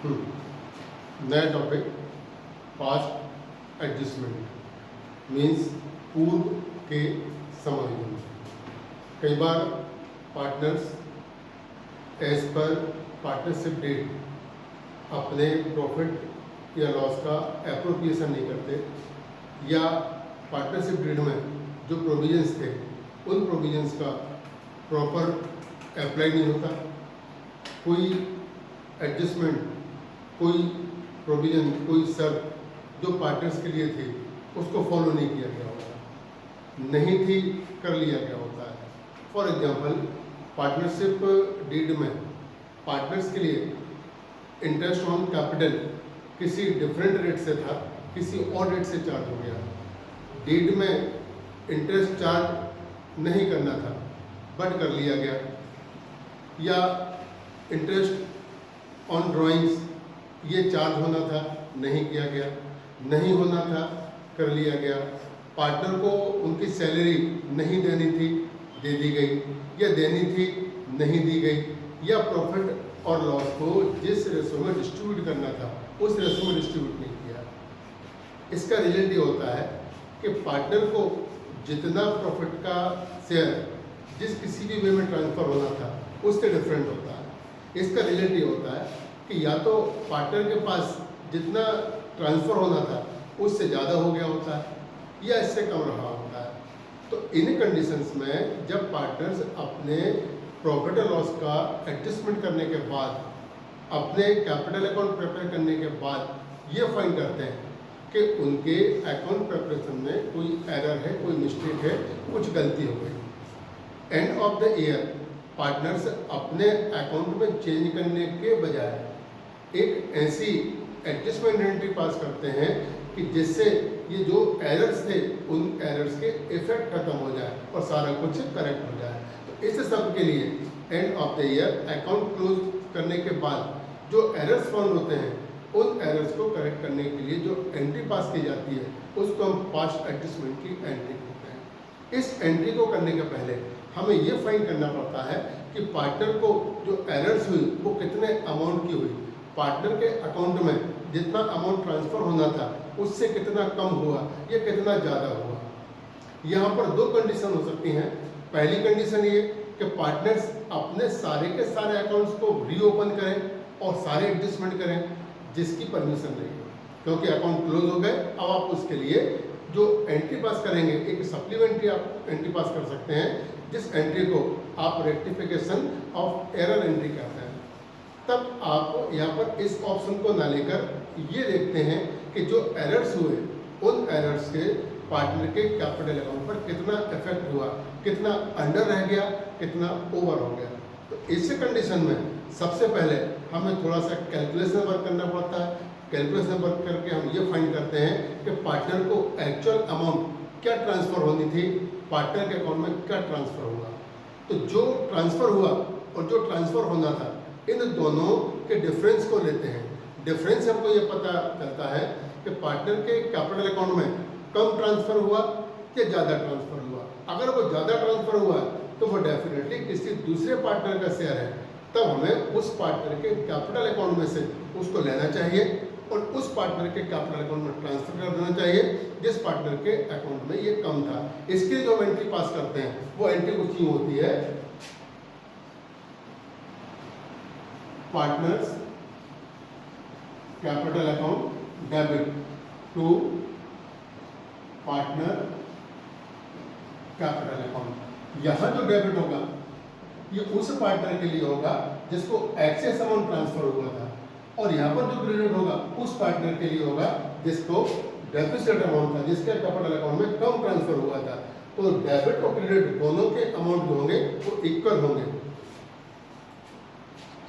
नया topic, past adjustment means पूर्व के समायोजन। कई बार partners as per partnership deed अपने प्रॉफिट या लॉस का एप्रोप्रिएशन नहीं करते या पार्टनरशिप डेट में जो प्रोविजंस थे उन प्रोविजंस का प्रॉपर अप्लाई नहीं होता। कोई एडजस्टमेंट, कोई प्रोविजन, कोई शर्त जो पार्टनर्स के लिए थी उसको फॉलो नहीं किया गया होता, नहीं थी कर लिया गया होता है। फॉर एग्जांपल, पार्टनरशिप डीड में पार्टनर्स के लिए इंटरेस्ट ऑन कैपिटल किसी डिफरेंट रेट से था, किसी और रेट से चार्ज हो गया। डीड में इंटरेस्ट चार्ज नहीं करना था बट कर लिया गया, या इंटरेस्ट ऑन ड्राइंग्स ये चार्ज होना था, नहीं किया गया, नहीं होना था, कर लिया गया। पार्टनर को उनकी सैलरी नहीं देनी थी, दे दी गई, या देनी थी, नहीं दी गई, या प्रॉफिट और लॉस को जिस रेशो में डिस्ट्रीब्यूट करना था उस रेशो में डिस्ट्रीब्यूट नहीं किया। इसका रिजल्ट ये होता है कि पार्टनर को जितना प्रॉफिट का शेयर जिस किसी भी वे में ट्रांसफ़र होना था उससे डिफरेंट होता है। इसका रिजल्ट ये होता है कि या तो पार्टनर के पास जितना ट्रांसफ़र होना था उससे ज़्यादा हो गया होता है या इससे कम रहा होता है। तो इन कंडीशंस में जब पार्टनर्स अपने प्रॉफिट और लॉस का एडजस्टमेंट करने के बाद, अपने कैपिटल अकाउंट प्रिपेयर करने के बाद ये फाइंड करते हैं कि उनके अकाउंट प्रिपरेशन में कोई एरर है, कोई मिस्टेक है, कुछ गलती हो गई। End of the year partners अपने अकाउंट में चेंज करने के बजाय एक ऐसी एडजस्टमेंट एंट्री पास करते हैं कि जिससे ये जो एरर्स थे उन एरर्स के इफेक्ट खत्म हो जाए और सारा कुछ करेक्ट हो जाए। तो इस सब के लिए end of the year account close करने के बाद जो एरर्स फाउंड होते हैं उन एरर्स को करेक्ट करने के लिए जो एंट्री पास की जाती है उसको हम पास्ट एडजस्टमेंट की एंट्री कहते हैं। इस एंट्री को करने के पहले हमें ये फाइंड करना पड़ता है कि पार्टनर को जो एरर्स हुई वो कितने अमाउंट की हुई, पार्टनर के अकाउंट में जितना अमाउंट ट्रांसफ़र होना था उससे कितना कम हुआ या कितना ज़्यादा हुआ। यहाँ पर दो कंडीशन हो सकती हैं। पहली कंडीशन ये कि पार्टनर्स अपने सारे के सारे अकाउंट्स को रीओपन करें और सारे एडजस्टमेंट करें जिसकी परमिशन नहीं है, क्योंकि अकाउंट क्लोज हो गए। अब आप उसके लिए जो एंट्री पास करेंगे, एक सप्लीमेंट्री आप एंट्री पास कर सकते हैं जिस एंट्री को आप रेक्टिफिकेशन ऑफ एरर एंट्री कहते हैं। तब आप यहाँ पर इस ऑप्शन को ना लेकर ये देखते हैं कि जो एरर्स हुए उन एरर्स के पार्टनर के कैपिटल अकाउंट पर कितना इफेक्ट हुआ, कितना अंडर रह गया, कितना ओवर हो गया। तो इस कंडीशन में सबसे पहले हमें थोड़ा सा कैलकुलेशन वर्क करना पड़ता है। कैलकुलेशन वर्क करके हम ये फाइंड करते हैं कि पार्टनर को एक्चुअल अमाउंट क्या ट्रांसफ़र होनी थी, पार्टनर के अकाउंट में क्या ट्रांसफ़र हुआ। तो जो ट्रांसफ़र हुआ और जो ट्रांसफ़र होना था इन दोनों के डिफरेंस को लेते हैं। डिफरेंस हमको ये पता चलता है कि पार्टनर के कैपिटल अकाउंट में कम ट्रांसफ़र हुआ या ज़्यादा ट्रांसफ़र हुआ। अगर वो ज़्यादा ट्रांसफ़र हुआ तो वो डेफिनेटली किसी दूसरे पार्टनर का शेयर है, तब हमें उस पार्टनर के कैपिटल अकाउंट में से उसको लेना चाहिए और उस पार्टनर के कैपिटल अकाउंट में ट्रांसफ़र कर देना चाहिए जिस पार्टनर के अकाउंट में ये कम था। इसके जो हम एंट्री पास करते हैं वो एंट्री कुछ यूँ होती है, partners capital account debit to partner capital account. यहाँ जो डेबिट होगा ये उस पार्टनर के लिए होगा जिसको एक्सेस अमाउंट ट्रांसफर हुआ था, और यहाँ पर जो क्रेडिट होगा उस पार्टनर के लिए होगा जिसको डेफिसिट अमाउंट था, जिसके कैपिटल अकाउंट में कम ट्रांसफर हुआ था। तो डेबिट और क्रेडिट दोनों के अमाउंट जो होंगे वो इक्वल होंगे।